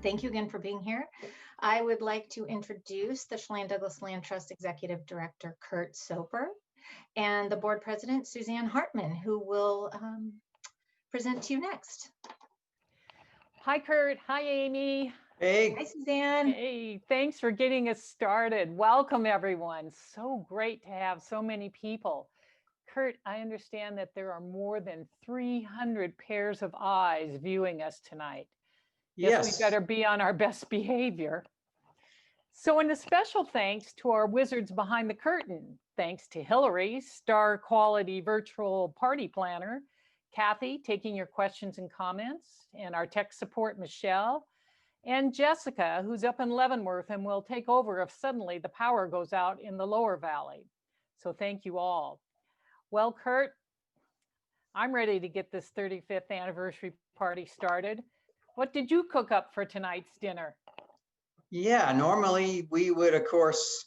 Thank you again for being here. I would like to introduce the Chelan-Douglas Land Trust Executive Director, Kurt Soper, and the Board President, Suzanne Hartman, who will present to you next. Hi, Kurt. Hi, Amy. Hey. Hi, Suzanne. Hey, thanks for getting us started. Welcome, everyone. So great to have so many people. Kurt, I understand that there are more than 300 pairs of eyes viewing us tonight. Yes. We better be on our best behavior. So, and a special thanks to our wizards behind the curtain. Thanks to Hillary, star quality virtual party planner, Kathy, taking your questions and comments, and our tech support, Michelle, and Jessica, who's up in Leavenworth and will take over if suddenly the power goes out in the lower valley. So thank you all. Well, Kurt, I'm ready to get this 35th anniversary party started. What did you cook up for tonight's dinner? Yeah, normally we would, of course,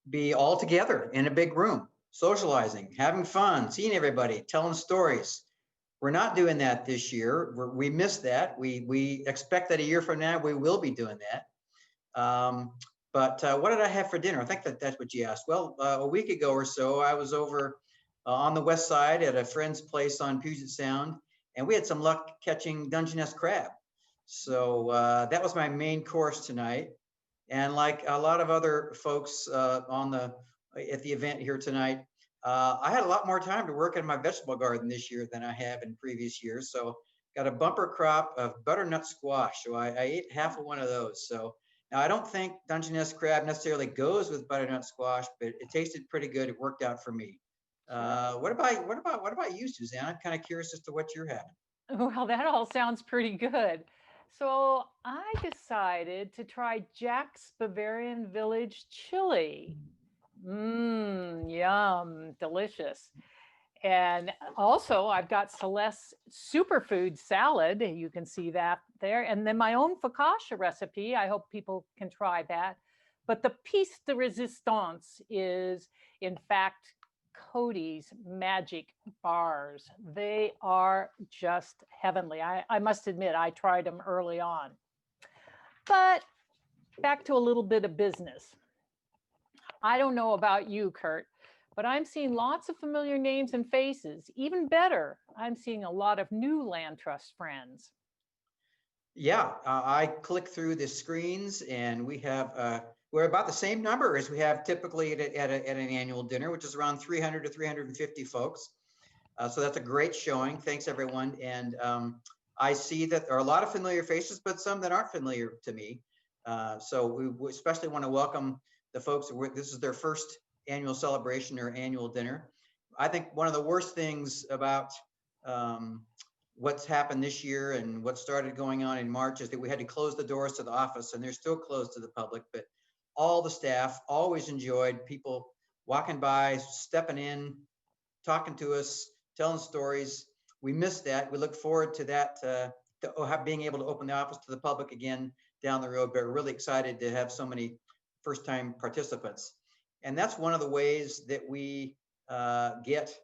be all together in a big room, socializing, having fun, seeing everybody, telling stories. We're not doing that this year. We missed that. We expect that a year from now we will be doing that. But what did I have for dinner? I think that's what you asked. Well, a week ago or so, I was over on the west side at a friend's place on Puget Sound, and we had some luck catching Dungeness crab. So that was my main course tonight. And like a lot of other folks at the event here tonight, I had a lot more time to work in my vegetable garden this year than I have in previous years. So got a bumper crop of butternut squash. So I ate half of one of those. So now I don't think Dungeness crab necessarily goes with butternut squash, but it tasted pretty good. It worked out for me. What about you, Suzanne? I'm kind of curious as to what you're having. Well, that all sounds pretty good. So I decided to try Jack's Bavarian Village chili. Yum, delicious. And also I've got Celeste's superfood salad. You can see that there. And then my own focaccia recipe. I hope people can try that. But the piece de resistance is, in fact, Cody's magic bars. They are just heavenly. I must admit, I tried them early on. But back to a little bit of business. I don't know about you, Kurt, but I'm seeing lots of familiar names and faces. Even better, I'm seeing a lot of new land trust friends. Yeah, I click through the screens and we have we're about the same number as we have typically at an annual dinner, which is around 300 to 350 folks. So that's a great showing. Thanks, everyone. And I see that there are a lot of familiar faces, but some that aren't familiar to me. So we especially want to welcome the folks. This is their first annual celebration or annual dinner. I think one of the worst things about what's happened this year and what started going on in March is that we had to close the doors to the office, and they're still closed to the public, but all the staff always enjoyed people walking by, stepping in, talking to us, telling stories. We missed that. We look forward to that, being able to open the office to the public again down the road, but we're really excited to have so many first-time participants. And that's one of the ways that we get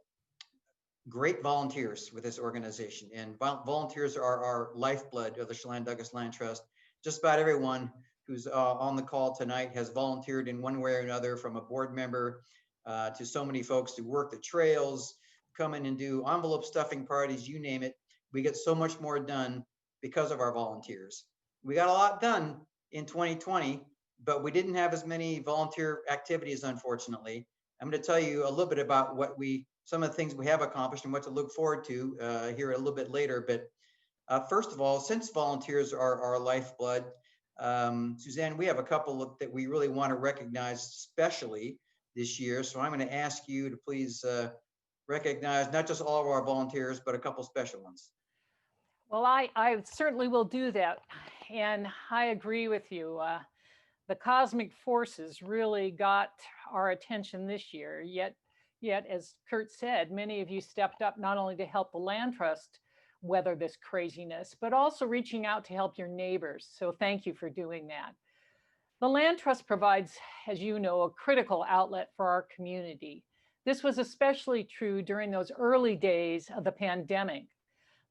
great volunteers with this organization. And volunteers are our lifeblood of the Chelan-Douglas Land Trust. Just about everyone who's on the call tonight has volunteered in one way or another, from a board member to so many folks who work the trails, come in and do envelope stuffing parties, you name it. We get so much more done because of our volunteers. We got a lot done in 2020, but we didn't have as many volunteer activities, unfortunately. I'm going to tell you a little bit about some of the things we have accomplished and what to look forward to here a little bit later. But first of all, since volunteers are our lifeblood, Suzanne, we have a couple that we really want to recognize specially this year. So I'm going to ask you to please recognize not just all of our volunteers, but a couple special ones. Well, I certainly will do that. And I agree with you. The cosmic forces really got our attention this year. Yet, as Kurt said, many of you stepped up not only to help the Land Trust weather this craziness, but also reaching out to help your neighbors. So thank you for doing that. The Land Trust provides, as you know, a critical outlet for our community. This was especially true during those early days of the pandemic.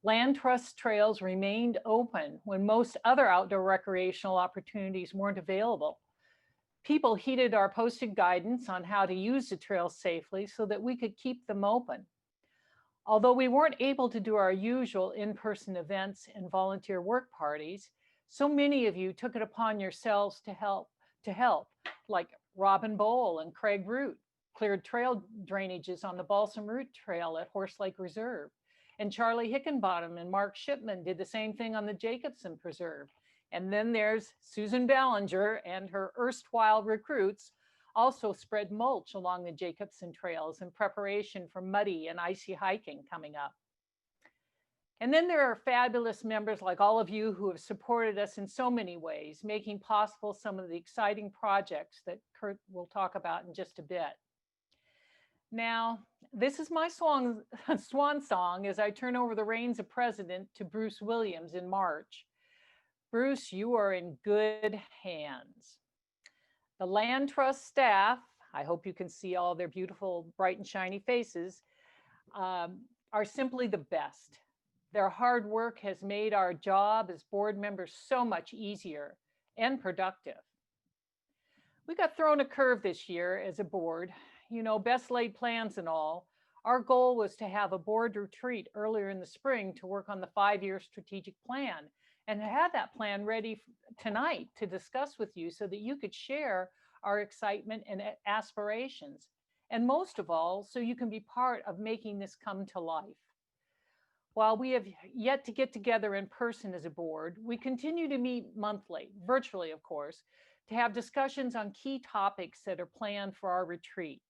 Land trust trails remained open when most other outdoor recreational opportunities weren't available. People heeded our posted guidance on how to use the trails safely so that we could keep them open. Although we weren't able to do our usual in-person events and volunteer work parties, so many of you took it upon yourselves to help, like Robin Bowl and Craig Root cleared trail drainages on the Balsam Root Trail at Horse Lake Reserve. And Charlie Hickenbottom and Mark Shipman did the same thing on the Jacobson Preserve. And then there's Susan Ballinger and her erstwhile recruits also spread mulch along the Jacobson trails in preparation for muddy and icy hiking coming up. And then there are fabulous members like all of you who have supported us in so many ways, making possible some of the exciting projects that Kurt will talk about in just a bit. Now, this is my swan song as I turn over the reins of president to Bruce Williams in March. Bruce, you are in good hands. The Land Trust staff, I hope you can see all their beautiful, bright and shiny faces, are simply the best. Their hard work has made our job as board members so much easier and productive. We got thrown a curve this year as a board. You know, best laid plans and all. Our goal was to have a board retreat earlier in the spring to work on the 5-year strategic plan and to have that plan ready tonight to discuss with you so that you could share our excitement and aspirations. And most of all, so you can be part of making this come to life. While we have yet to get together in person as a board, we continue to meet monthly, virtually of course, to have discussions on key topics that are planned for our retreat,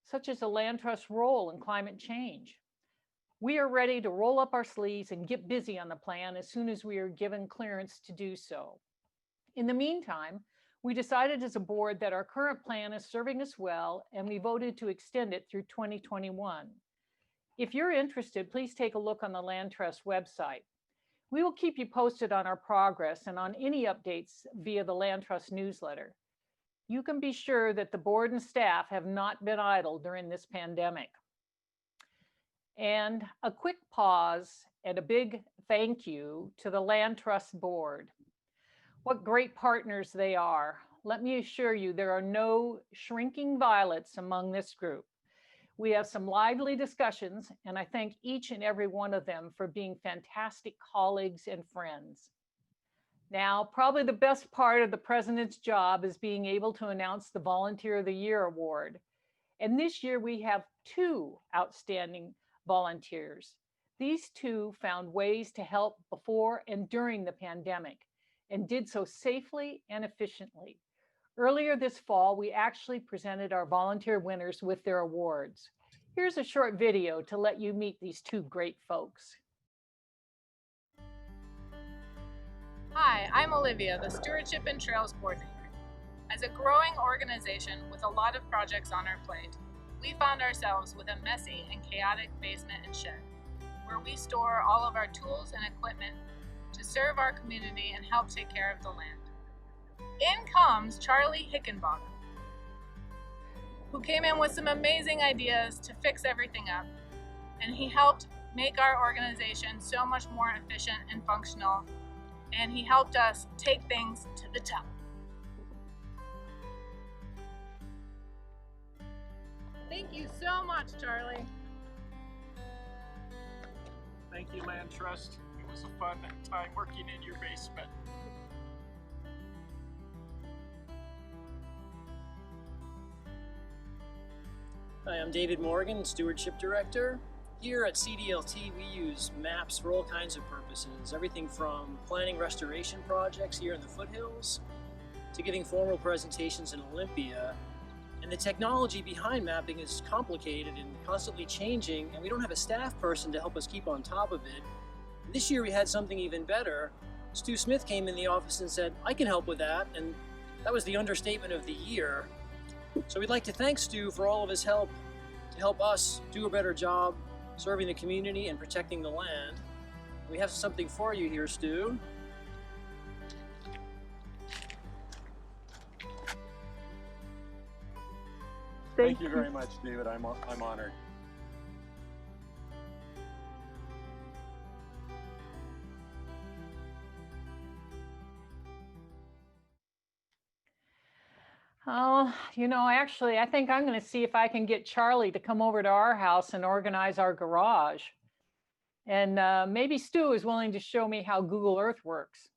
such as the Land Trust's role in climate change. We are ready to roll up our sleeves and get busy on the plan as soon as we are given clearance to do so. In the meantime, we decided as a board that our current plan is serving us well, and we voted to extend it through 2021. If you're interested, please take a look on the Land Trust website. We will keep you posted on our progress and on any updates via the Land Trust newsletter. You can be sure that the board and staff have not been idle during this pandemic. And a quick pause and a big thank you to the Land Trust board. What great partners they are. Let me assure you, there are no shrinking violets among this group. We have some lively discussions, and I thank each and every one of them for being fantastic colleagues and friends. Now, probably the best part of the president's job is being able to announce the Volunteer of the Year award. And this year we have 2 outstanding volunteers. These 2 found ways to help before and during the pandemic and did so safely and efficiently. Earlier this fall, we actually presented our volunteer winners with their awards. Here's a short video to let you meet these 2 great folks. Hi, I'm Olivia, the Stewardship and Trails Coordinator. As a growing organization with a lot of projects on our plate, we found ourselves with a messy and chaotic basement and shed, where we store all of our tools and equipment to serve our community and help take care of the land. In comes Charlie Hickenbottom, who came in with some amazing ideas to fix everything up, and he helped make our organization so much more efficient and functional, and he helped us take things to the top. Thank you so much, Charlie. Thank you, Land Trust. It was a fun time working in your basement. Hi, I'm David Morgan, Stewardship Director. Here at CDLT, we use maps for all kinds of purposes, everything from planning restoration projects here in the foothills to giving formal presentations in Olympia. And the technology behind mapping is complicated and constantly changing, and we don't have a staff person to help us keep on top of it. This year we had something even better. Stu Smith came in the office and said, I can help with that, and that was the understatement of the year. So we'd like to thank Stu for all of his help to help us do a better job serving the community and protecting the land. We have something for you here, Stu. Thank you very much, David. I'm honored. Oh, actually, I think I'm going to see if I can get Charlie to come over to our house and organize our garage. And maybe Stu is willing to show me how Google Earth works.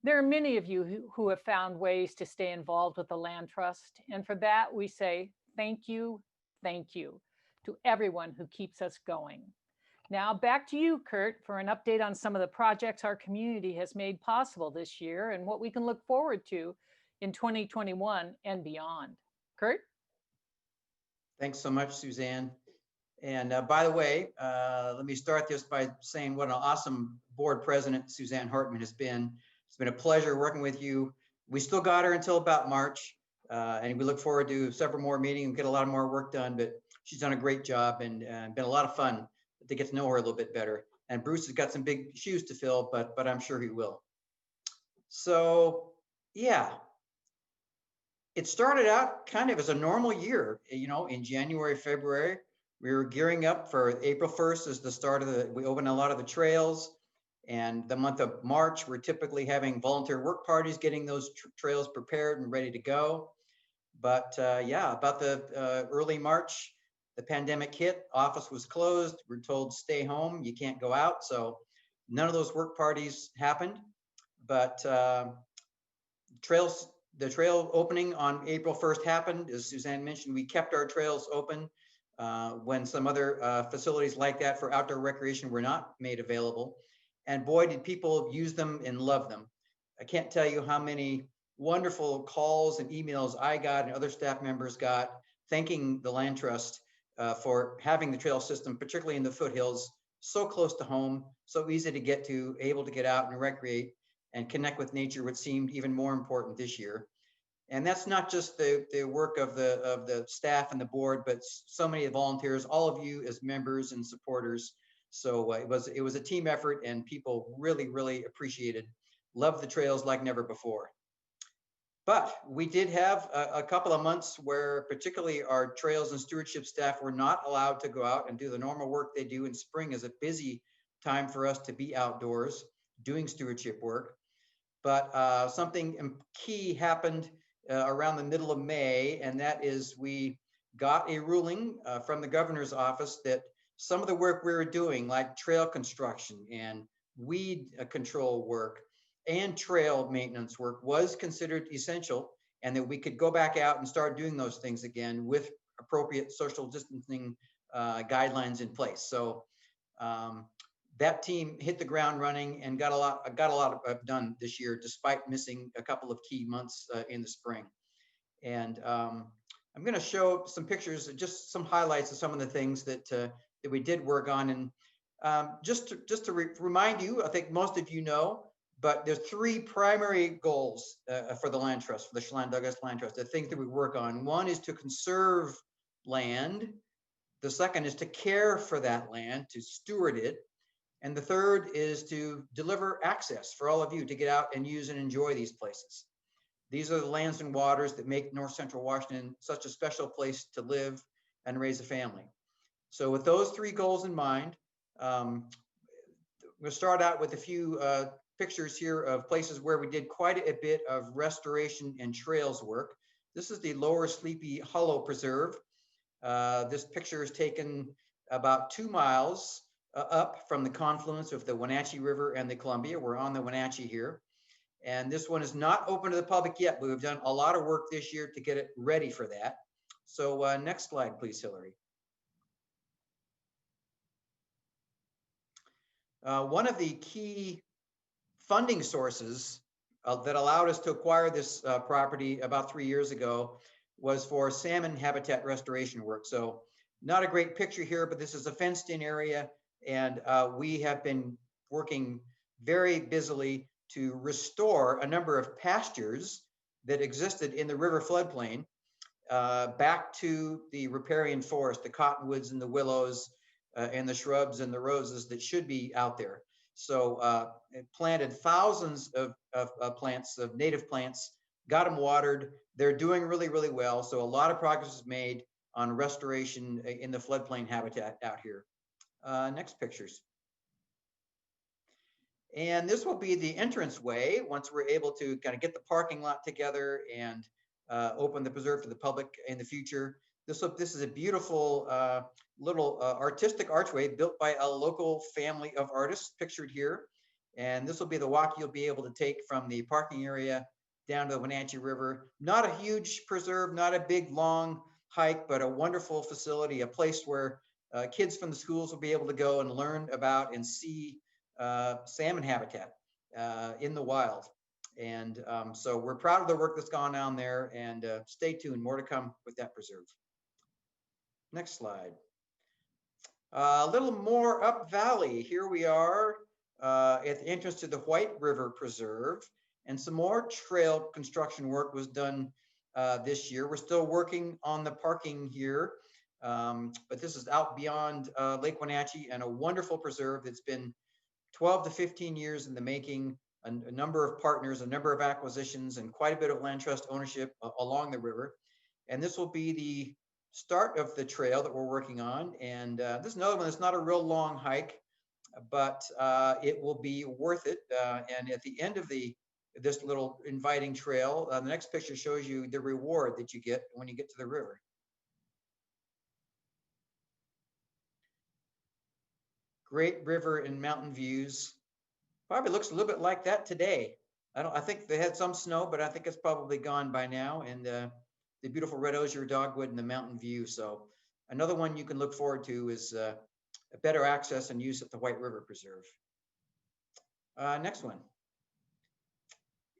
There are many of you who have found ways to stay involved with the Land Trust. And for that, we say thank you to everyone who keeps us going. Now back to you, Kurt, for an update on some of the projects our community has made possible this year and what we can look forward to in 2021 and beyond. Kurt? Thanks so much, Suzanne. And by the way, let me start this by saying what an awesome board president Suzanne Hartman has been. It's been a pleasure working with you. We still got her until about March, and we look forward to several more meetings and get a lot more work done, but she's done a great job and been a lot of fun to get to know her a little bit better. And Bruce has got some big shoes to fill, but I'm sure he will. So yeah, it started out kind of as a normal year, in January, February. We were gearing up for April 1st as the start of we opened a lot of the trails. And the month of March, we're typically having volunteer work parties, getting those trails prepared and ready to go. But yeah, about the early March, the pandemic hit, office was closed. We're told stay home, you can't go out. So none of those work parties happened. But the trail opening on April 1st happened. As Suzanne mentioned, we kept our trails open when some other facilities like that for outdoor recreation were not made available. And boy, did people use them and love them. I can't tell you how many wonderful calls and emails I got and other staff members got thanking the Land Trust for having the trail system, particularly in the foothills, so close to home, so easy to get to, able to get out and recreate and connect with nature, which seemed even more important this year. And that's not just the work of the staff and the board, but so many volunteers, all of you as members and supporters. So it was a team effort, and people really, really appreciated, loved the trails like never before. But we did have a couple of months where particularly our trails and stewardship staff were not allowed to go out and do the normal work they do. In spring is a busy time for us to be outdoors doing stewardship work. But something key happened around the middle of May, and that is we got a ruling from the governor's office that some of the work we were doing, like trail construction and weed control work and trail maintenance work, was considered essential, and that we could go back out and start doing those things again with appropriate social distancing guidelines in place. So that team hit the ground running and got a lot done this year, despite missing a couple of key months in the spring. And I'm going to show some pictures, just some highlights of some of the things that we did work on. And just to remind you, I think most of you know, but there's three primary goals for the Land Trust, for the Chelan-Douglas Land Trust, the things that we work on. One is to conserve land. The second is to care for that land, to steward it. And the third is to deliver access for all of you to get out and use and enjoy these places. These are the lands and waters that make North Central Washington such a special place to live and raise a family. So with those three goals in mind, we'll start out with a few pictures here of places where we did quite a bit of restoration and trails work. This is the Lower Sleepy Hollow Preserve. This picture is taken about 2 miles up from the confluence of the Wenatchee River and the Columbia. We're on the Wenatchee here. And this one is not open to the public yet, but we've done a lot of work this year to get it ready for that. So next slide, please, Hillary. One of the key funding sources that allowed us to acquire this property about 3 years ago was for salmon habitat restoration work. So not a great picture here, but this is a fenced in area, and we have been working very busily to restore a number of pastures that existed in the river floodplain back to the riparian forest, the cottonwoods and the willows and the shrubs and the roses that should be out there. So it planted thousands of plants, of native plants, got them watered. They're doing really, really well. So a lot of progress is made on restoration in the floodplain habitat out here. Next pictures. And this will be the entranceway once we're able to kind of get the parking lot together and open the preserve to the public in the future. This is a beautiful little artistic archway built by a local family of artists pictured here. And this will be the walk you'll be able to take from the parking area down to the Wenatchee River. Not a huge preserve, not a big long hike, but a wonderful facility, a place where kids from the schools will be able to go and learn about and see salmon habitat in the wild. And so we're proud of the work that's gone on there, and stay tuned, more to come with that preserve. Next slide. A little more up valley. Here we are at the entrance to the White River Preserve, and some more trail construction work was done this year. We're still working on the parking here, but this is out beyond Lake Wenatchee, and a wonderful preserve that's been 12 to 15 years in the making, a number of partners, a number of acquisitions, and quite a bit of land trust ownership along the river. And this will be the start of the trail that we're working on. And this is another one that's not a real long hike, but it will be worth it. And at the end of this little inviting trail, the next picture shows you the reward that you get when you get to the river. Great river and mountain views. Probably looks a little bit like that today. I think they had some snow, but I think it's probably gone by now. And the beautiful red osier dogwood and the mountain view. So another one you can look forward to is a better access and use at the White River Preserve. Next one.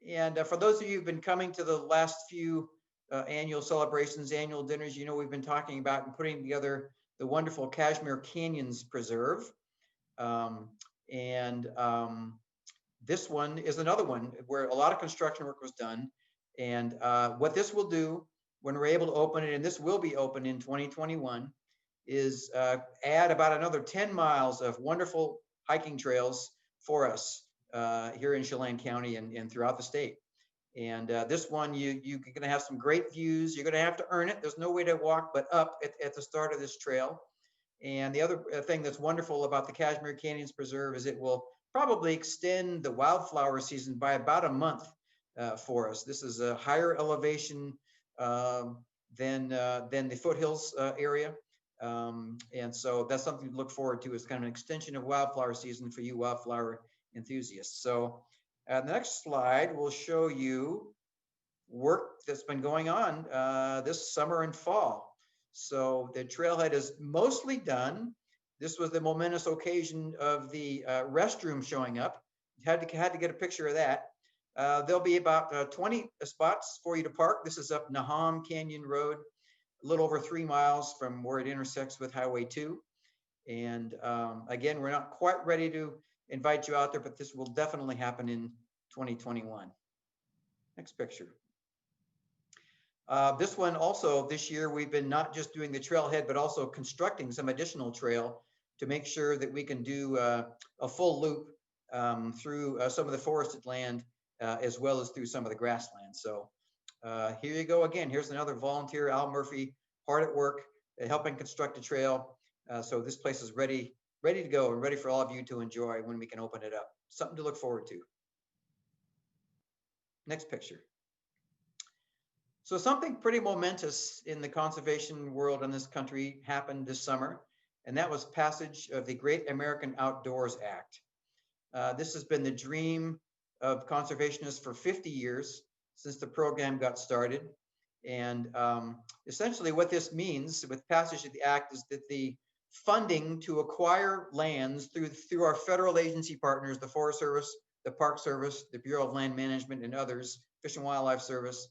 And for those of you who've been coming to the last few annual celebrations, annual dinners, you know we've been talking about and putting together the wonderful Cashmere Canyons Preserve. This one is another one where a lot of construction work was done. And what this will do when we're able to open it, and this will be open in 2021, is add about another 10 miles of wonderful hiking trails for us here in Chelan County and throughout the state. And this one, you're going to have some great views. You're going to have to earn it. There's no way to walk but up at the start of this trail. And the other thing that's wonderful about the Cashmere Canyons Preserve is it will probably extend the wildflower season by about a month for us. This is a higher elevation than the foothills area. And so that's something to look forward to, is kind of an extension of wildflower season for you wildflower enthusiasts. So the next slide will show you work that's been going on this summer and fall. So the trailhead is mostly done. This was the momentous occasion of the restroom showing up. Had to get a picture of that. There'll be about 20 spots for you to park. This is up Nahom Canyon Road, a little over 3 miles from where it intersects with Highway 2. And again, we're not quite ready to invite you out there, but this will definitely happen in 2021. Next picture. This one also, this year, we've been not just doing the trailhead, but also constructing some additional trail to make sure that we can do a full loop through some of the forested land as well as through some of the grassland. So here you go again. Here's another volunteer, Al Murphy, hard at work, helping construct a trail. So this place is ready to go and ready for all of you to enjoy when we can open it up. Something to look forward to. Next picture. So something pretty momentous in the conservation world in this country happened this summer, and that was passage of the Great American Outdoors Act. This has been the dream of conservationists for 50 years since the program got started. And essentially what this means with passage of the act is that the funding to acquire lands through our federal agency partners, the Forest Service, the Park Service, the Bureau of Land Management, and others, Fish and Wildlife Service,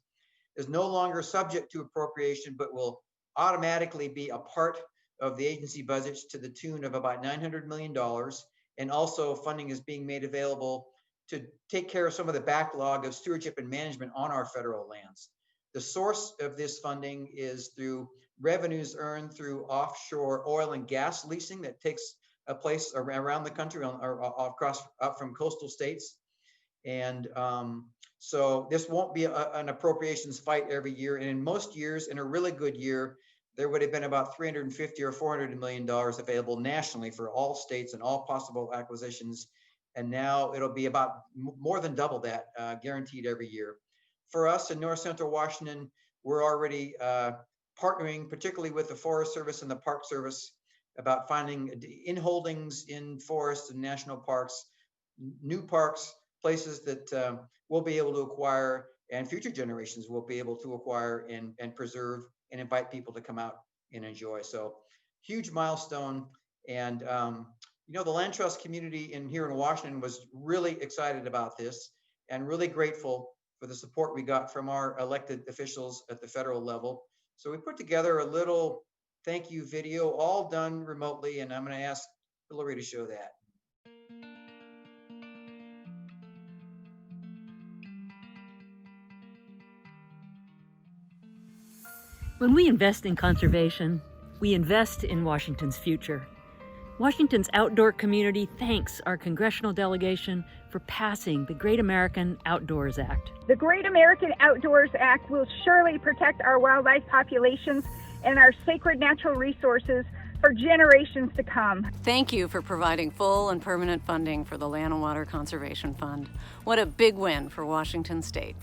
is no longer subject to appropriation, but will automatically be a part of the agency budgets to the tune of about $900 million. And also funding is being made available to take care of some of the backlog of stewardship and management on our federal lands. The source of this funding is through revenues earned through offshore oil and gas leasing that takes place around the country up from coastal states. And so this won't be an appropriations fight every year. And in most years, in a really good year, there would have been about $350 or $400 million available nationally for all states and all possible acquisitions. And now it'll be about more than double that, guaranteed every year. For us in North Central Washington, we're already partnering, particularly with the Forest Service and the Park Service, about finding inholdings in forests and national parks, new parks, places that we'll be able to acquire and future generations will be able to acquire and preserve and invite people to come out and enjoy. So huge milestone. And the land trust community here in Washington was really excited about this and really grateful for the support we got from our elected officials at the federal level. So we put together a little thank you video, all done remotely, and I'm going to ask Hillary to show that. When we invest in conservation, we invest in Washington's future. Washington's outdoor community thanks our congressional delegation for passing the Great American Outdoors Act. The Great American Outdoors Act will surely protect our wildlife populations and our sacred natural resources for generations to come. Thank you for providing full and permanent funding for the Land and Water Conservation Fund. What a big win for Washington State.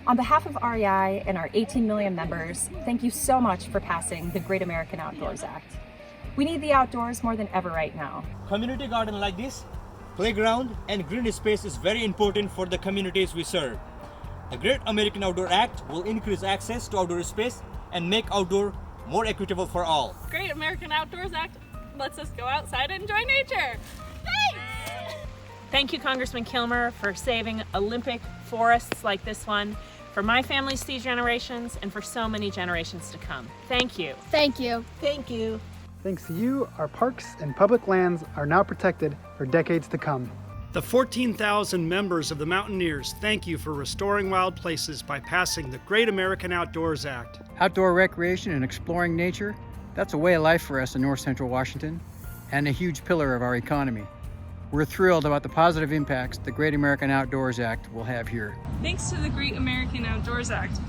On behalf of REI and our 18 million members, thank you so much for passing the Great American Outdoors Act. We need the outdoors more than ever right now. Community garden like this, playground and green space is very important for the communities we serve. The Great American Outdoor Act will increase access to outdoor space and make outdoor more equitable for all. Great American Outdoors Act lets us go outside and enjoy nature. Thanks! Thank you, Congressman Kilmer, for saving Olympic forests like this one, for my family's 3 generations, and for so many generations to come. Thank you. Thank you. Thank you. Thanks to you, our parks and public lands are now protected for decades to come. The 14,000 members of the Mountaineers thank you for restoring wild places by passing the Great American Outdoors Act. Outdoor recreation and exploring nature, that's a way of life for us in North Central Washington and a huge pillar of our economy. We're thrilled about the positive impacts the Great American Outdoors Act will have here. Thanks to the Great American Outdoors Act,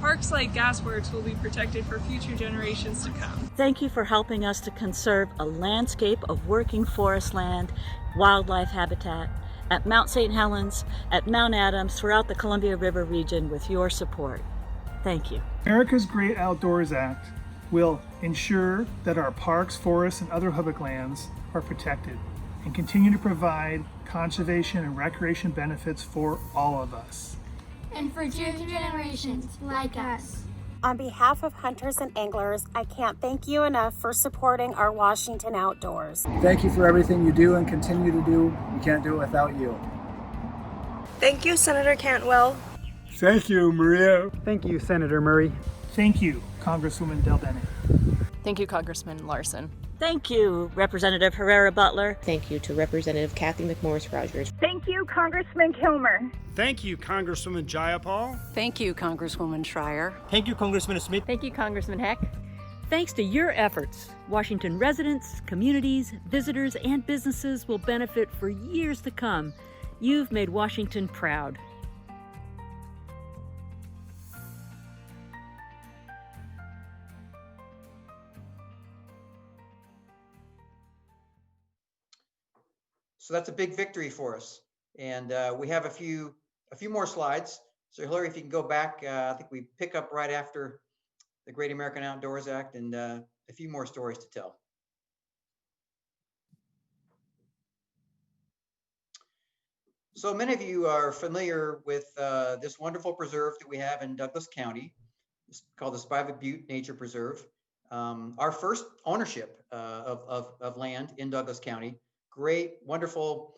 parks like Gasworks will be protected for future generations to come. Thank you for helping us to conserve a landscape of working forest land, wildlife habitat at Mount St. Helens, at Mount Adams, throughout the Columbia River region with your support. Thank you. America's Great Outdoors Act will ensure that our parks, forests, and other public lands are protected and continue to provide conservation and recreation benefits for all of us. And for future generations like us. On behalf of hunters and anglers, I can't thank you enough for supporting our Washington outdoors. Thank you for everything you do and continue to do. We can't do it without you. Thank you, Senator Cantwell. Thank you, Maria. Thank you, Senator Murray. Thank you, Congresswoman Del Bene. Thank you, Congressman Larson. Thank you, Representative Herrera Butler. Thank you to Representative Kathy McMorris Rogers. Thank you, Congressman Kilmer. Thank you, Congresswoman Jayapal. Thank you, Congresswoman Schreier. Thank you, Congressman Smith. Thank you, Congressman Heck. Thanks to your efforts, Washington residents, communities, visitors, and businesses will benefit for years to come. You've made Washington proud. So that's a big victory for us. And we have a few more slides. So Hillary, if you can go back, I think we pick up right after the Great American Outdoors Act and a few more stories to tell. So many of you are familiar with this wonderful preserve that we have in Douglas County. It's called the Spivey Butte Nature Preserve. Our first ownership of land in Douglas County. Great, wonderful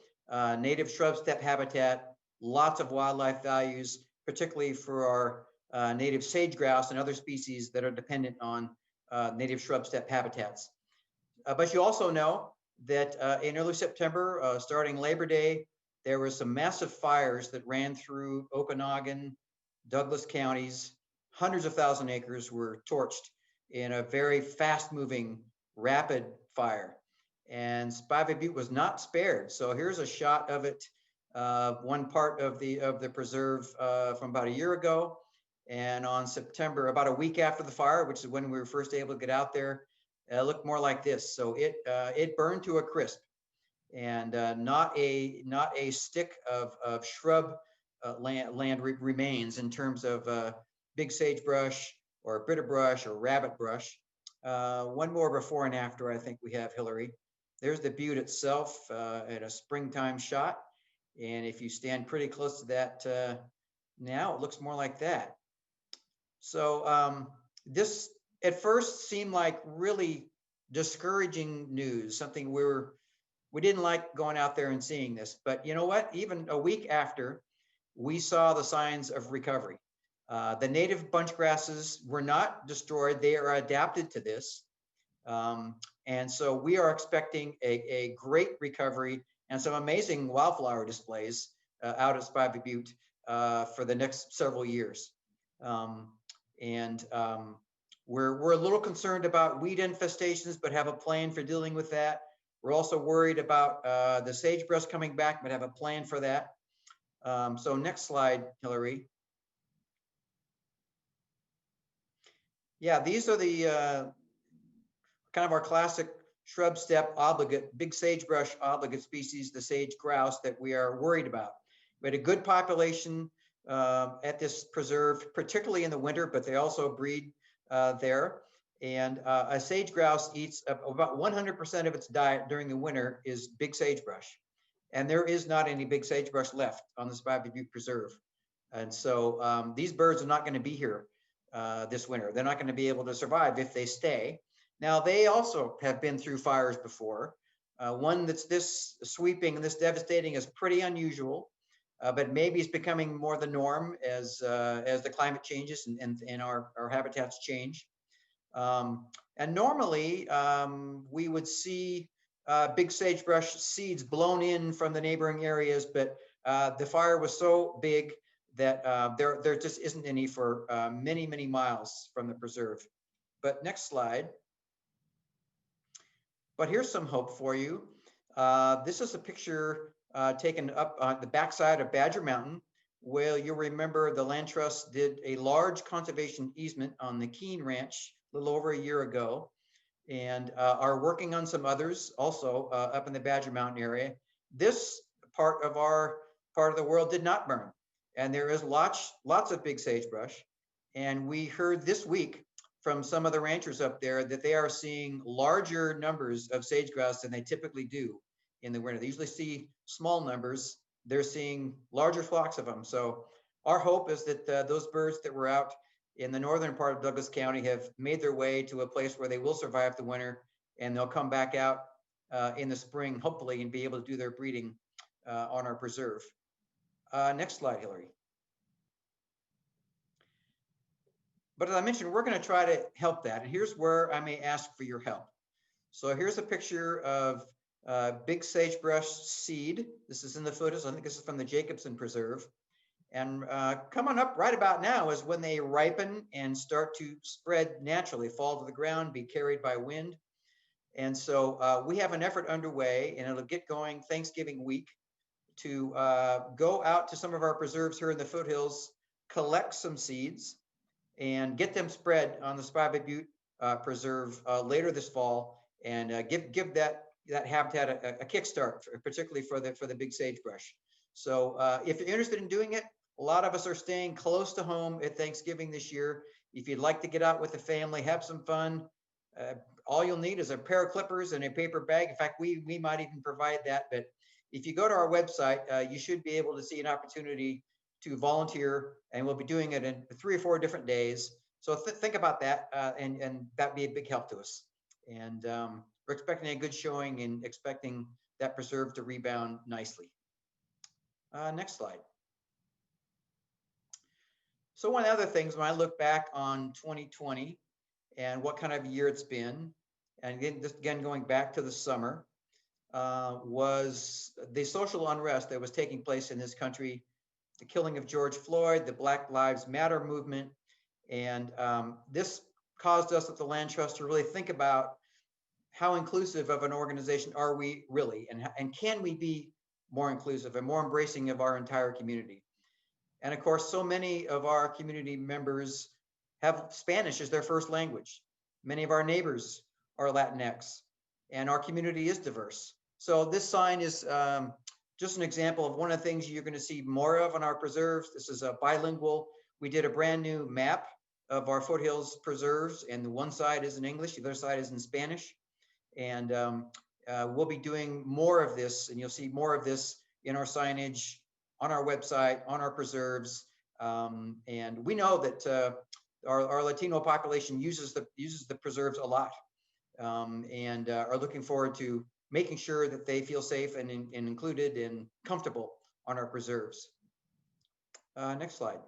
native shrub steppe habitat, lots of wildlife values, particularly for our native sage grouse and other species that are dependent on native shrub steppe habitats. But you also know that in early September, starting Labor Day, there were some massive fires that ran through Okanagan, Douglas counties. Hundreds of thousand acres were torched in a very fast-moving, rapid fire. And Spivey Butte was not spared. So here's a shot of it, one part of the preserve from about a year ago. And on September, about a week after the fire, which is when we were first able to get out there, it looked more like this. So it burned to a crisp, and not a stick of shrub land remains in terms of big sagebrush or bitterbrush or rabbit brush. One more before and after, I think we have, Hillary. There's the butte itself at a springtime shot. And if you stand pretty close to that now, it looks more like that. So this at first seemed like really discouraging news, something we didn't like going out there and seeing this. But you know what? Even a week after, we saw the signs of recovery. The native bunch grasses were not destroyed. They are adapted to this. And so we are expecting a great recovery and some amazing wildflower displays out at Spivey Butte for the next several years. We're a little concerned about weed infestations, but have a plan for dealing with that. We're also worried about the sagebrush coming back, but have a plan for that. So next slide, Hillary. Yeah, these are the kind of our classic shrub steppe obligate, big sagebrush obligate species, the sage grouse, that we are worried about. We had a good population at this preserve, particularly in the winter, but they also breed there. And a sage grouse eats about 100% of its diet during the winter is big sagebrush. And there is not any big sagebrush left on the Spivey Butte Preserve. And so these birds are not going to be here this winter. They're not going to be able to survive if they stay. Now, they also have been through fires before. One that's this sweeping and this devastating is pretty unusual, but maybe it's becoming more the norm as the climate changes and our habitats change. And normally we would see big sagebrush seeds blown in from the neighboring areas, but the fire was so big that there just isn't any for many, many miles from the preserve. But next slide. But here's some hope for you. This is a picture taken up on the backside of Badger Mountain. Well, you'll remember the Land Trust did a large conservation easement on the Keene Ranch a little over a year ago, and are working on some others also up in the Badger Mountain area. This part of the world did not burn, and there is lots of big sagebrush. And we heard this week from some of the ranchers up there that they are seeing larger numbers of sage grouse than they typically do in the winter. They usually see small numbers. They're seeing larger flocks of them. So our hope is that those birds that were out in the northern part of Douglas County have made their way to a place where they will survive the winter, and they'll come back out in the spring, hopefully, and be able to do their breeding on our preserve. Next slide, Hillary. But as I mentioned, we're going to try to help that. And here's where I may ask for your help. So here's a picture of big sagebrush seed. This is in the foothills. I think this is from the Jacobson Preserve. And coming up right about now is when they ripen and start to spread naturally, fall to the ground, be carried by wind. And so we have an effort underway, and it'll get going Thanksgiving week, to go out to some of our preserves here in the foothills, collect some seeds, and get them spread on the Spivey Butte Preserve later this fall, and give that habitat a kickstart, particularly for the big sagebrush. So if you're interested in doing it, a lot of us are staying close to home at Thanksgiving this year. If you'd like to get out with the family, have some fun, all you'll need is a pair of clippers and a paper bag. In fact, we might even provide that. But if you go to our website, you should be able to see an opportunity to volunteer, and we'll be doing it in 3 or 4 different days. So think about that, and that'd be a big help to us. And we're expecting a good showing and expecting that preserve to rebound nicely. Next slide. So one of the other things, when I look back on 2020 and what kind of year it's been, and again going back to the summer, was the social unrest that was taking place in this country, the killing of George Floyd, the Black Lives Matter movement. And this caused us at the Land Trust to really think about how inclusive of an organization are we really, and can we be more inclusive and more embracing of our entire community. And of course, so many of our community members have Spanish as their first language. Many of our neighbors are Latinx, and our community is diverse. So this sign is just an example of one of the things you're going to see more of on our preserves. This is a bilingual We did a brand new map of our foothills preserves, and the one side is in English, the other side is in Spanish. And we'll be doing more of this, and you'll see more of this in our signage, on our website, on our preserves. And we know that our Latino population uses the preserves a lot, and are looking forward to making sure that they feel safe and included and comfortable on our preserves. Next slide.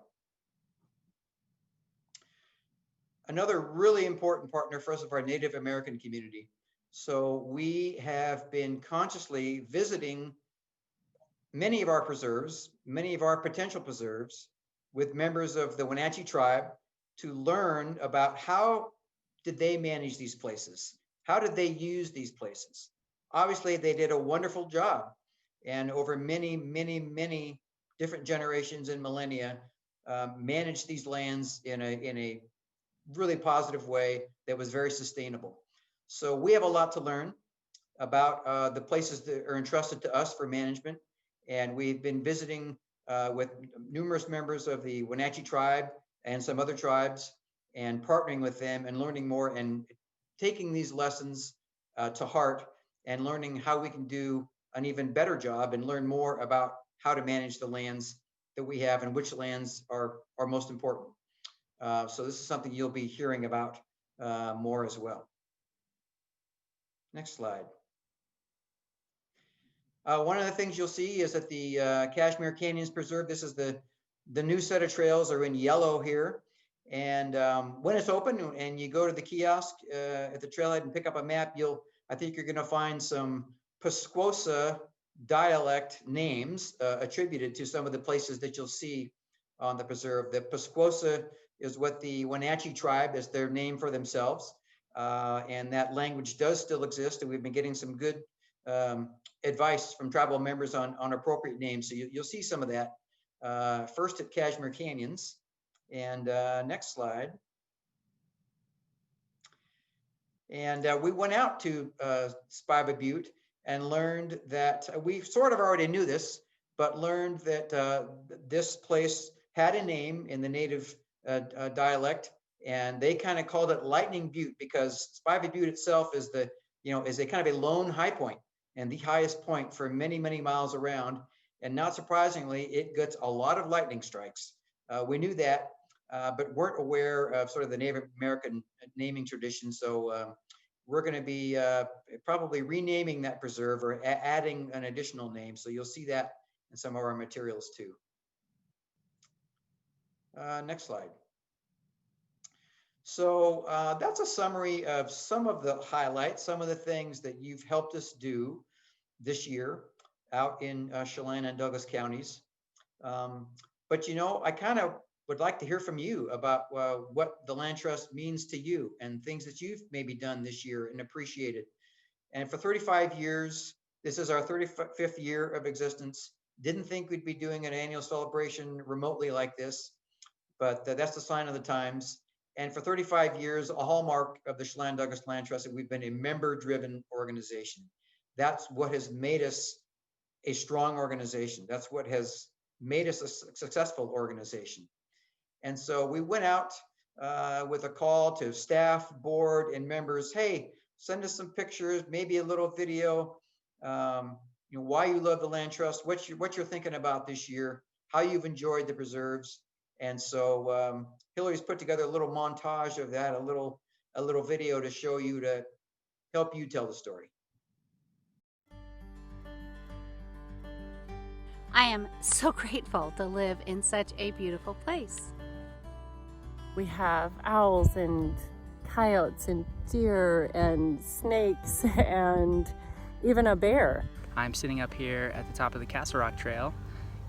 Another really important partner for us is our Native American community. So we have been consciously visiting many of our preserves, many of our potential preserves, with members of the Wenatchee tribe to learn about how did they manage these places? How did they use these places? Obviously, they did a wonderful job, and over many, many, many different generations and millennia, managed these lands in a really positive way that was very sustainable. So we have a lot to learn about the places that are entrusted to us for management. And we've been visiting with numerous members of the Wenatchee tribe and some other tribes, and partnering with them and learning more and taking these lessons to heart and learning how we can do an even better job and learn more about how to manage the lands that we have and which lands are most important. So this is something you'll be hearing about more as well. Next slide. One of the things you'll see is that the Cashmere Canyons Preserve, this is the new set of trails are in yellow here. And when it's open and you go to the kiosk at the trailhead and pick up a map, I think you're gonna find some Pasquosa dialect names attributed to some of the places that you'll see on the preserve. The Pasquosa is what the Wenatchee tribe is their name for themselves. And that language does still exist, and we've been getting some good advice from tribal members on appropriate names. So you'll see some of that first at Cashmere Canyons. And next slide. And we went out to Spivey Butte and learned that we sort of already knew this, but learned that this place had a name in the native dialect, and they kind of called it Lightning Butte because Spivey Butte itself is is a kind of a lone high point and the highest point for many, many miles around. And not surprisingly, it gets a lot of lightning strikes. We knew that, but weren't aware of sort of the Native American naming tradition. So we're going to be probably renaming that preserve or adding an additional name. So you'll see that in some of our materials too. Next slide. So that's a summary of some of the highlights, some of the things that you've helped us do this year out in Chelan and Douglas counties. But I kind of would like to hear from you about what the Land Trust means to you and things that you've maybe done this year and appreciated. And for 35 years, this is our 35th year of existence. Didn't think we'd be doing an annual celebration remotely like this, but that's the sign of the times. And for 35 years, a hallmark of the Chelan-Douglas Land Trust, that we've been a member-driven organization. That's what has made us a strong organization. That's what has made us a successful organization. And so we went out with a call to staff, board, and members. Hey, send us some pictures, maybe a little video. Why you love the Land Trust, what you're thinking about this year, how you've enjoyed the preserves. And so Hillary's put together a little montage of that, a little video to show you, to help you tell the story. I am so grateful to live in such a beautiful place. We have owls and coyotes and deer and snakes and even a bear. I'm sitting up here at the top of the Castle Rock Trail.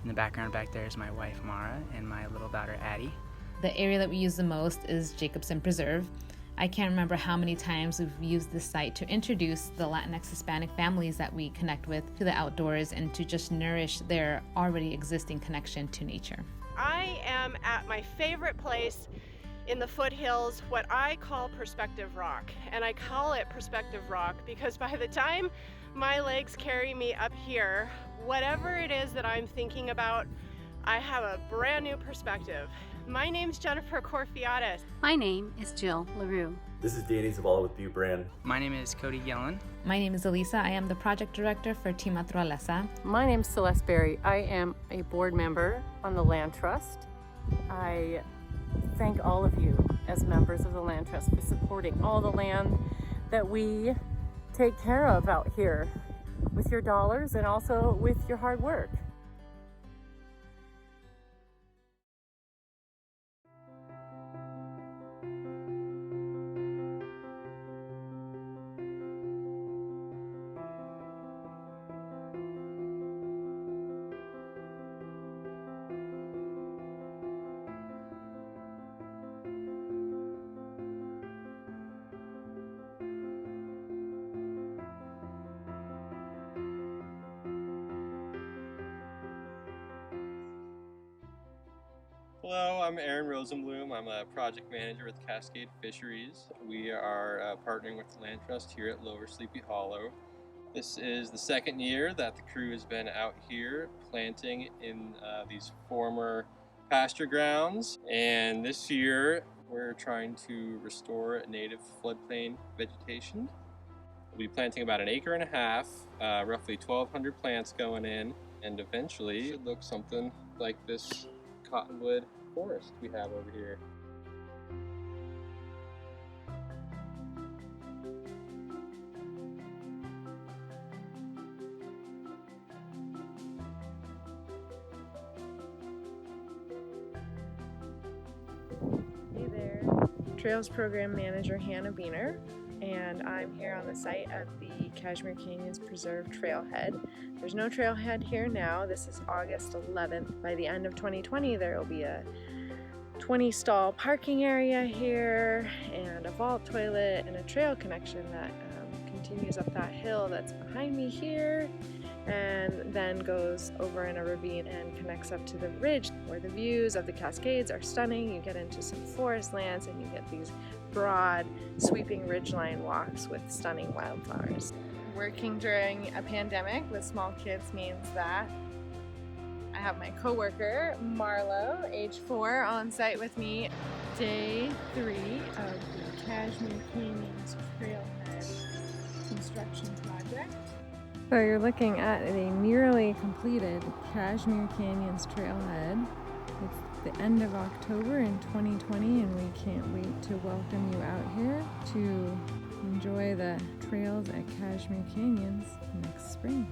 In the background back there is my wife Mara and my little daughter Addie. The area that we use the most is Jacobson Preserve. I can't remember how many times we've used this site to introduce the Latinx Hispanic families that we connect with to the outdoors and to just nourish their already existing connection to nature. I am at my favorite place in the foothills, what I call Perspective Rock. And I call it Perspective Rock because by the time my legs carry me up here, whatever it is that I'm thinking about, I have a brand new perspective. My name's Jennifer Corfiatis. My name is Jill LaRue. This is Danny Zavala with Butte Brand. My name is Cody Yellen. My name is Elisa. I am the project director for Team Naturaleza. My name's Celeste Berry. I am a board member on the Land Trust. I thank all of you as members of the Land Trust for supporting all the land that we take care of out here with your dollars and also with your hard work. Hello, I'm Aaron Rosenblum. I'm a project manager with Cascade Fisheries. We are partnering with the Land Trust here at Lower Sleepy Hollow. This is the second year that the crew has been out here planting in these former pasture grounds. And this year we're trying to restore native floodplain vegetation. We'll be planting about 1.5 acres, roughly 1,200 plants going in, and eventually it looks something like this cottonwood forest we have over here. Hey there, Trails Program Manager Hannah Beener, and I'm here on the site of the Cashmere Canyons Preserve Trailhead. There's no trailhead here now. This is August 11th. By the end of 2020, there will be a 20-stall parking area here and a vault toilet and a trail connection that continues up that hill that's behind me here and then goes over in a ravine and connects up to the ridge where the views of the Cascades are stunning. You get into some forest lands and you get these broad sweeping ridgeline walks with stunning wildflowers. Working during a pandemic with small kids means that I have my coworker Marlo, age 4, on site with me. Day 3 of the Cashmere Canyons Trailhead construction project. So you're looking at a nearly completed Cashmere Canyons Trailhead. It's the end of October in 2020 and we can't wait to welcome you out here to enjoy the trails at Cashmere Canyons next spring.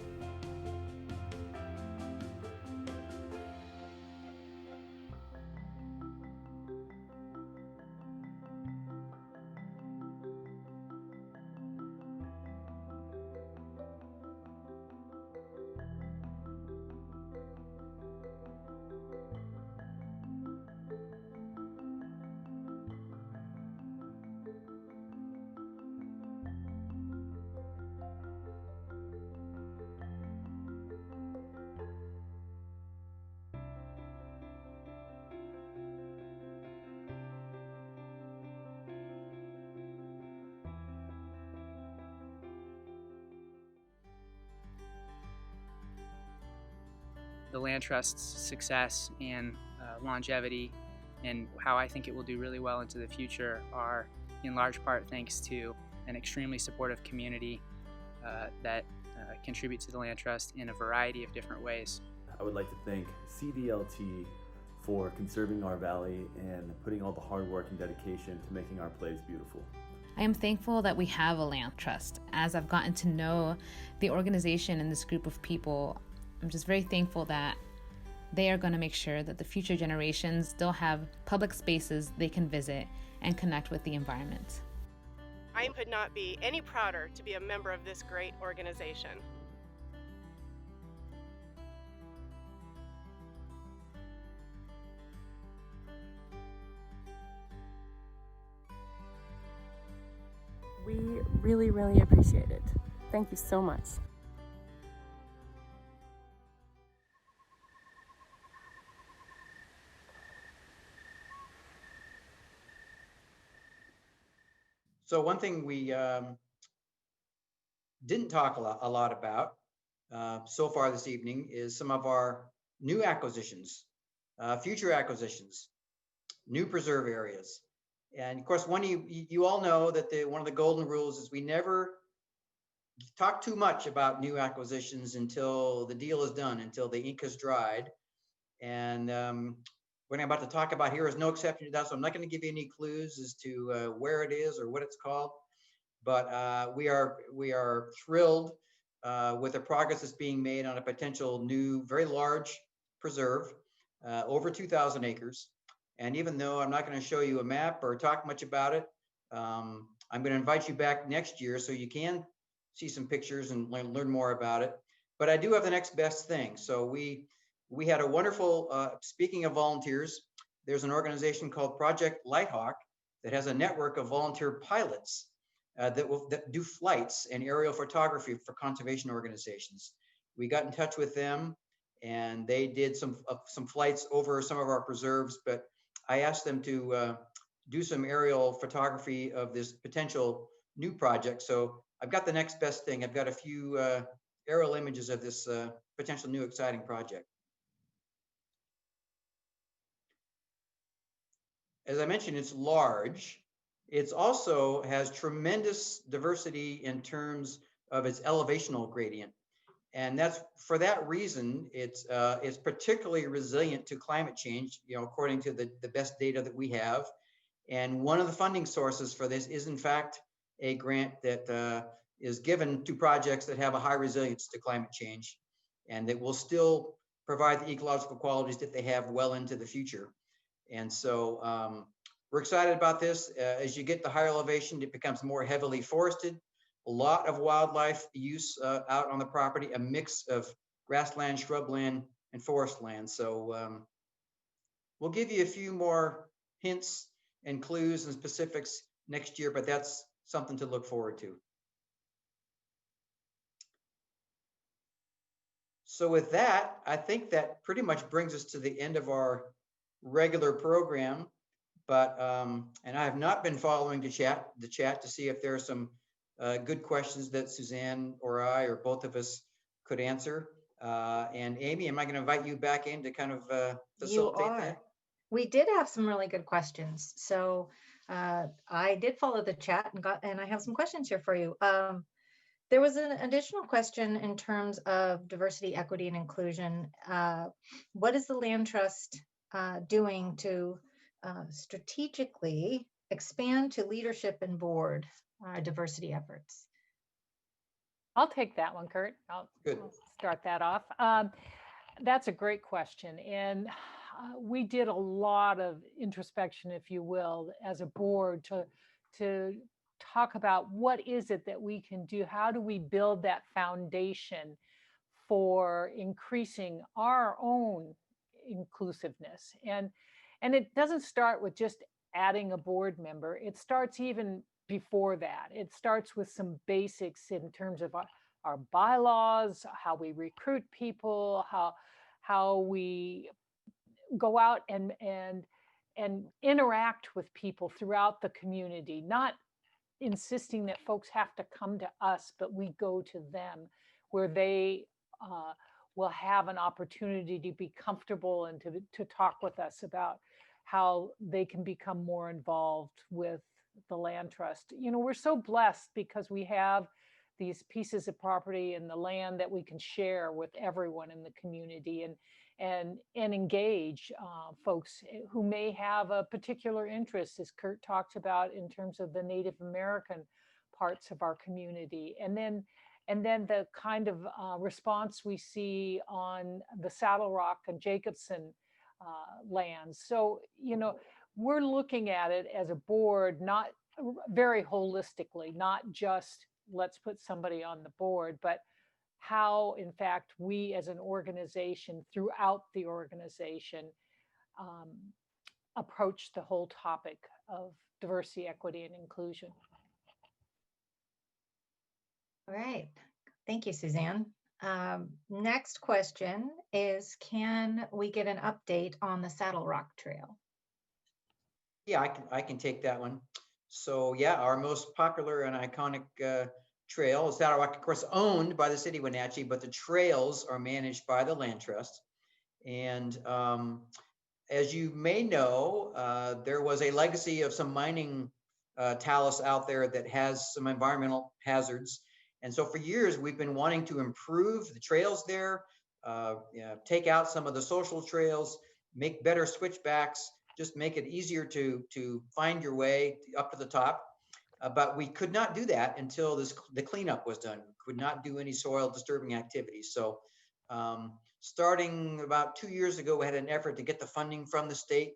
The Land Trust's success and longevity and how I think it will do really well into the future are in large part thanks to an extremely supportive community that contribute to the Land Trust in a variety of different ways. I would like to thank CDLT for conserving our valley and putting all the hard work and dedication to making our place beautiful. I am thankful that we have a land trust. As I've gotten to know the organization and this group of people, I'm just very thankful that they are going to make sure that the future generations still have public spaces they can visit and connect with the environment. I could not be any prouder to be a member of this great organization. We really, really appreciate it. Thank you so much. So one thing we didn't talk a lot about so far this evening is some of our new acquisitions, future acquisitions. new preserve areas. And of course, you all know that one of the golden rules is we never talk too much about new acquisitions until the deal is done, until the ink is dried. And what I'm about to talk about here is no exception to that. So I'm not going to give you any clues as to where it is or what it's called. But we are thrilled with the progress that's being made on a potential new, very large preserve, over 2,000 acres. And even though I'm not going to show you a map or talk much about it, I'm going to invite you back next year so you can see some pictures and learn more about it. But I do have the next best thing. So we had a wonderful, speaking of volunteers, there's an organization called Project Lighthawk that has a network of volunteer pilots that do flights and aerial photography for conservation organizations. We got in touch with them and they did some flights over some of our preserves, but I asked them to do some aerial photography of this potential new project. So I've got the next best thing. I've got a few aerial images of this potential new exciting project. As I mentioned, it's large. It also has tremendous diversity in terms of its elevational gradient. And that's for that reason, it's particularly resilient to climate change, according to the best data that we have. And one of the funding sources for this is in fact a grant that is given to projects that have a high resilience to climate change and that will still provide the ecological qualities that they have well into the future. And so we're excited about this. As you get the higher elevation, it becomes more heavily forested. A lot of wildlife use out on the property, a mix of grassland, shrubland, and forest land. So we'll give you a few more hints and clues and specifics next year, but that's something to look forward to. So with that, I think that pretty much brings us to the end of our regular program. But and I have not been following the chat to see if there are some good questions that Suzanne or I or both of us could answer. And Amy, am I going to invite you back in to kind of facilitate that? We did have some really good questions. So I did follow the chat and I have some questions here for you. There was an additional question in terms of diversity, equity, and inclusion. What is the Land Trust doing to strategically expand to leadership and board diversity efforts? I'll take that one, Kurt. I'll start that off. That's a great question. And we did a lot of introspection, if you will, as a board to talk about what is it that we can do? How do we build that foundation for increasing our own inclusiveness? And it doesn't start with just adding a board member. It starts even before that. It starts with some basics in terms of our bylaws, how we recruit people, how we go out and interact with people throughout the community, not insisting that folks have to come to us, but we go to them where they will have an opportunity to be comfortable and to talk with us about how they can become more involved with the Land Trust. We're so blessed because we have these pieces of property and the land that we can share with everyone in the community and engage folks who may have a particular interest, as Kurt talked about, in terms of the Native American parts of our community. And then the kind of response we see on the Saddle Rock and Jacobson lands. So, we're looking at it as a board, not very holistically, not just let's put somebody on the board, but how, in fact, we as an organization throughout the organization approach the whole topic of diversity, equity, and inclusion. All right. Thank you, Suzanne. Next question is, can we get an update on the Saddle Rock Trail? Yeah, I can take that one. So yeah, our most popular and iconic trail is Saddle Rock, of course, owned by the city of Wenatchee, but the trails are managed by the Land Trust. And as you may know, there was a legacy of some mining talus out there that has some environmental hazards. And so for years, we've been wanting to improve the trails there, take out some of the social trails, make better switchbacks, just make it easier to find your way up to the top. But we could not do that until the cleanup was done. We could not do any soil disturbing activities. So starting about 2 years ago, we had an effort to get the funding from the state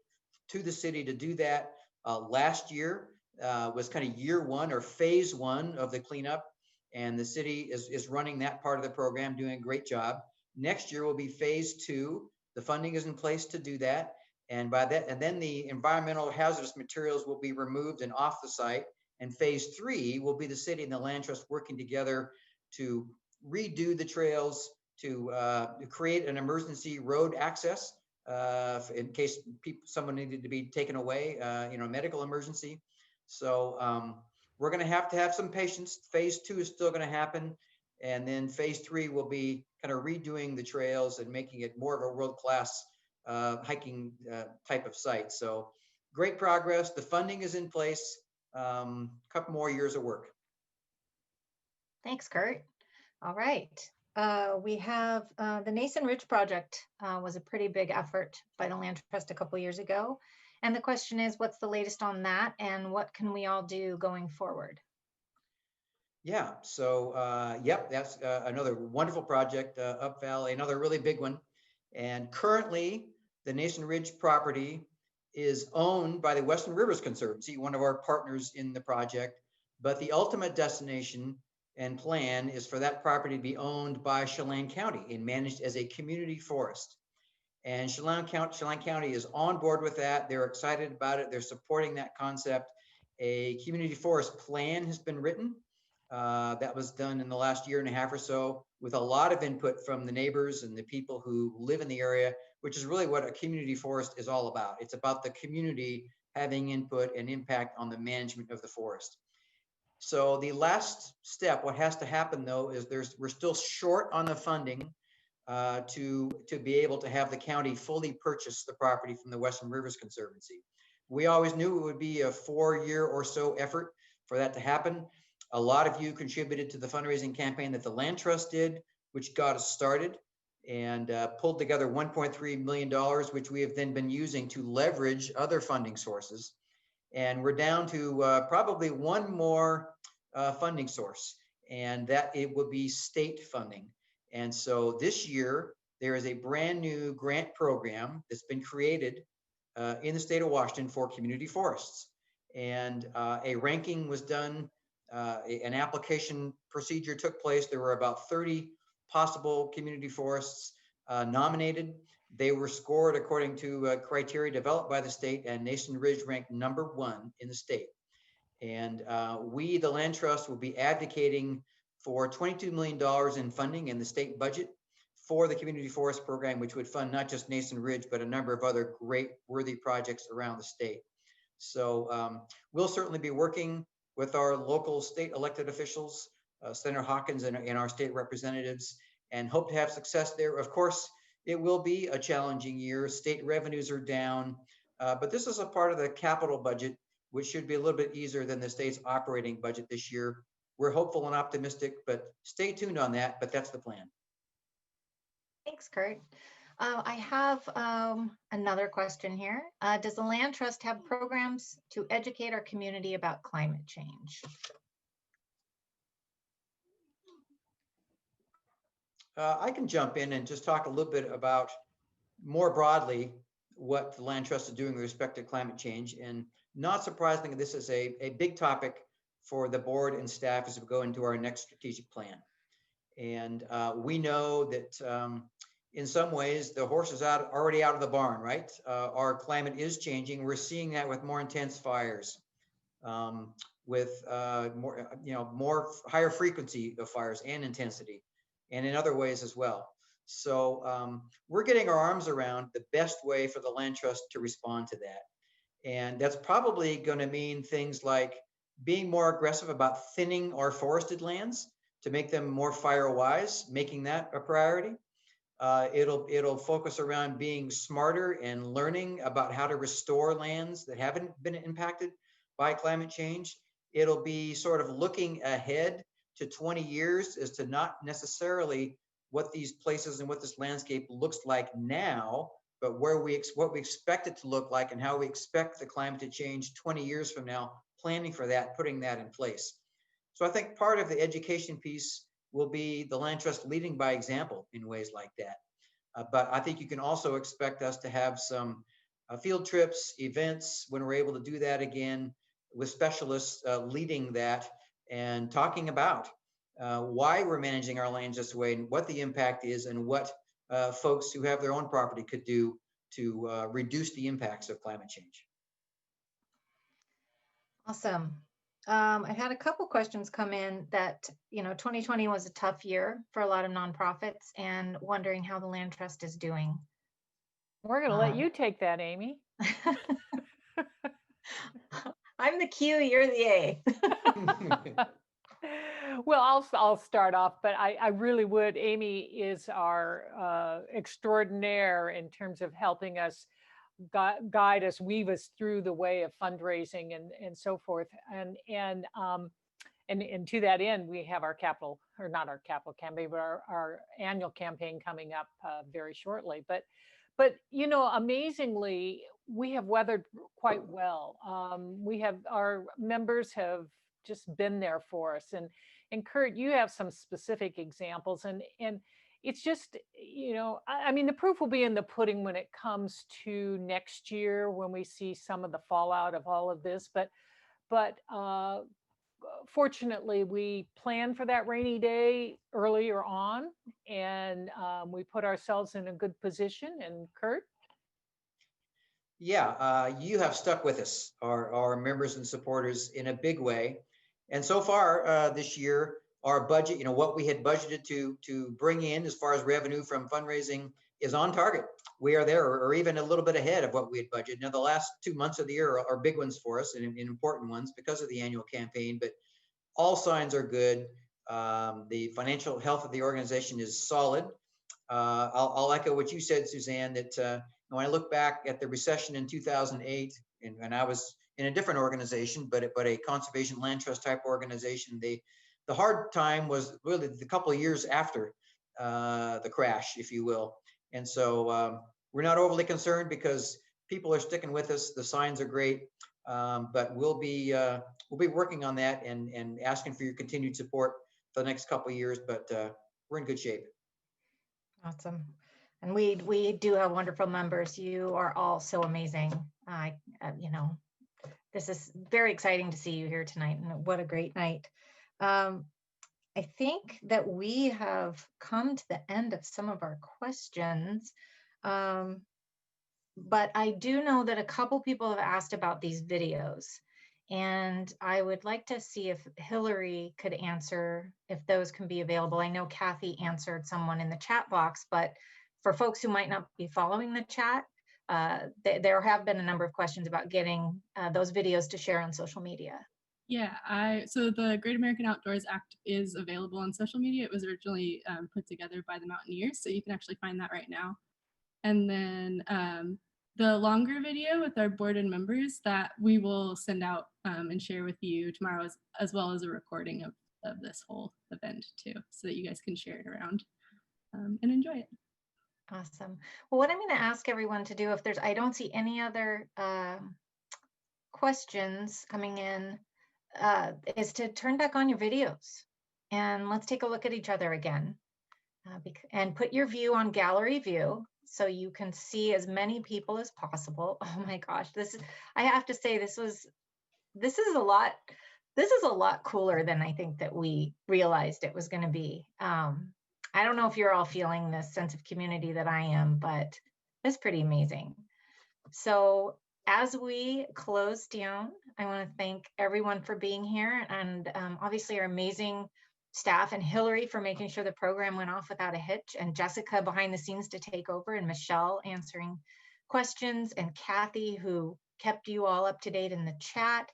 to the city to do that. Last year was kind of year one or phase one of the cleanup. And the city is running that part of the program, doing a great job. Next year will be phase two. The funding is in place to do that. And by that, and then the environmental hazardous materials will be removed and off the site. And phase three will be the city and the land trust working together to redo the trails, to create an emergency road access in case someone needed to be taken away, medical emergency. So we're going to have some patience. Phase two is still going to happen. And then phase three will be kind of redoing the trails and making it more of a world-class hiking type of site. So great progress. The funding is in place. Couple more years of work. Thanks, Kurt. All right. We have the Nason Ridge project was a pretty big effort by the Land Trust a couple years ago. And the question is, what's the latest on that and what can we all do going forward? Yeah, so yep, that's another wonderful project up valley, another really big one. And currently the Nason Ridge property is owned by the Western Rivers Conservancy, one of our partners in the project. But the ultimate destination and plan is for that property to be owned by Chelan County and managed as a community forest. And Chelan County is on board with that. They're excited about it. They're supporting that concept. A community forest plan has been written. That was done in the last year and a half or so with a lot of input from the neighbors and the people who live in the area, which is really what a community forest is all about. It's about the community having input and impact on the management of the forest. So the last step, what has to happen though, is we're still short on the funding to be able to have the county fully purchase the property from the Western Rivers Conservancy. We always knew it would be a 4-year or so effort for that to happen. A lot of you contributed to the fundraising campaign that the Land Trust did, which got us started and pulled together $1.3 million, which we have then been using to leverage other funding sources. And we're down to probably one more funding source, and that it would be state funding. And so this year, there is a brand new grant program that's been created in the state of Washington for community forests. And a ranking was done, an application procedure took place. There were about 30 possible community forests nominated. They were scored according to criteria developed by the state, and Nason Ridge ranked #1 in the state. And we, the Land Trust, will be advocating for $22 million in funding in the state budget for the community forest program, which would fund not just Nason Ridge, but a number of other great worthy projects around the state. So we'll certainly be working with our local state elected officials, Senator Hawkins and our state representatives, and hope to have success there. Of course, it will be a challenging year. State revenues are down, but this is a part of the capital budget, which should be a little bit easier than the state's operating budget this year. We're hopeful and optimistic, but stay tuned on that, but that's the plan. Thanks, Kurt. I have another question here. Does the Land Trust have programs to educate our community about climate change? I can jump in and just talk a little bit about more broadly what the Land Trust is doing with respect to climate change. And not surprisingly, this is a big topic for the board and staff as we go into our next strategic plan. And we know that in some ways the horse is already out of the barn, right? Our climate is changing. We're seeing that with more intense fires, with more higher frequency of fires and intensity, and in other ways as well. So we're getting our arms around the best way for the Land Trust to respond to that. And that's probably going to mean things like being more aggressive about thinning our forested lands to make them more fire wise, making that a priority. It'll focus around being smarter and learning about how to restore lands that haven't been impacted by climate change. It'll be sort of looking ahead to 20 years as to not necessarily what these places and what this landscape looks like now, but what we expect it to look like and how we expect the climate to change 20 years from now, planning for that, putting that in place. So I think part of the education piece will be the Land Trust leading by example in ways like that. But I think you can also expect us to have some field trips, events, when we're able to do that again, with specialists leading that and talking about why we're managing our lands this way and what the impact is and what folks who have their own property could do to reduce the impacts of climate change. Awesome. I had a couple questions come in that, 2020 was a tough year for a lot of nonprofits and wondering how the Land Trust is doing. We're going to let you take that, Amy. I'm the Q, you're the A. Well, I'll start off, but I really would. Amy is our extraordinaire in terms of helping us guide us, weave us through the way of fundraising and so forth. And to that end, we have our capital, or not our capital campaign, but our annual campaign coming up very shortly. But amazingly, we have weathered quite well. Our members have just been there for us. And Kurt, you have some specific examples, and it's just, I mean, the proof will be in the pudding when it comes to next year when we see some of the fallout of all of this. But fortunately, we planned for that rainy day earlier on, and we put ourselves in a good position. And Kurt? Yeah, you have stuck with us, our members and supporters, in a big way. And so far this year, our budget, what we had budgeted to bring in as far as revenue from fundraising is on target. We are there, or even a little bit ahead of what we had budgeted. Now, the last 2 months of the year are big ones for us and important ones because of the annual campaign, but all signs are good. The financial health of the organization is solid. I'll echo what you said, Suzanne, that when I look back at the recession in 2008, and I was in a different organization, but a conservation land trust type organization, the hard time was really the couple of years after the crash, if you will. And so we're not overly concerned because people are sticking with us. The signs are great, but we'll be working on that and asking for your continued support for the next couple of years. But we're in good shape. Awesome. And we do have wonderful members. You are all so amazing. This is very exciting to see you here tonight, and what a great night. I think that we have come to the end of some of our questions, but I do know that a couple people have asked about these videos, and I would like to see if Hillary could answer if those can be available. I know Kathy answered someone in the chat box, but for folks who might not be following the chat, there have been a number of questions about getting those videos to share on social media. Yeah, so the Great American Outdoors Act is available on social media. It was originally put together by the Mountaineers, so you can actually find that right now. And then the longer video with our board and members that we will send out and share with you tomorrow, as well as a recording of this whole event too, so that you guys can share it around and enjoy it. Awesome. Well, what I'm going to ask everyone to do, if I don't see any other questions coming in, is to turn back on your videos and let's take a look at each other again, and put your view on gallery view so you can see as many people as possible. Oh my gosh, I have to say, this is a lot cooler than I think that we realized it was going to be. I don't know if you're all feeling this sense of community that I am, but it's pretty amazing. So as we close down, I want to thank everyone for being here, and obviously our amazing staff, and Hillary for making sure the program went off without a hitch, and Jessica behind the scenes to take over, and Michelle answering questions, and Kathy who kept you all up to date in the chat,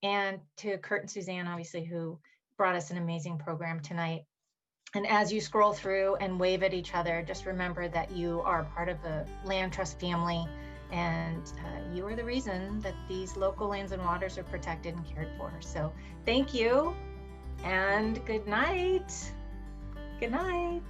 and to Kurt and Suzanne, obviously, who brought us an amazing program tonight. And as you scroll through and wave at each other, just remember that you are part of the Land Trust family, and you are the reason that these local lands and waters are protected and cared for. So thank you, and good night. Good night.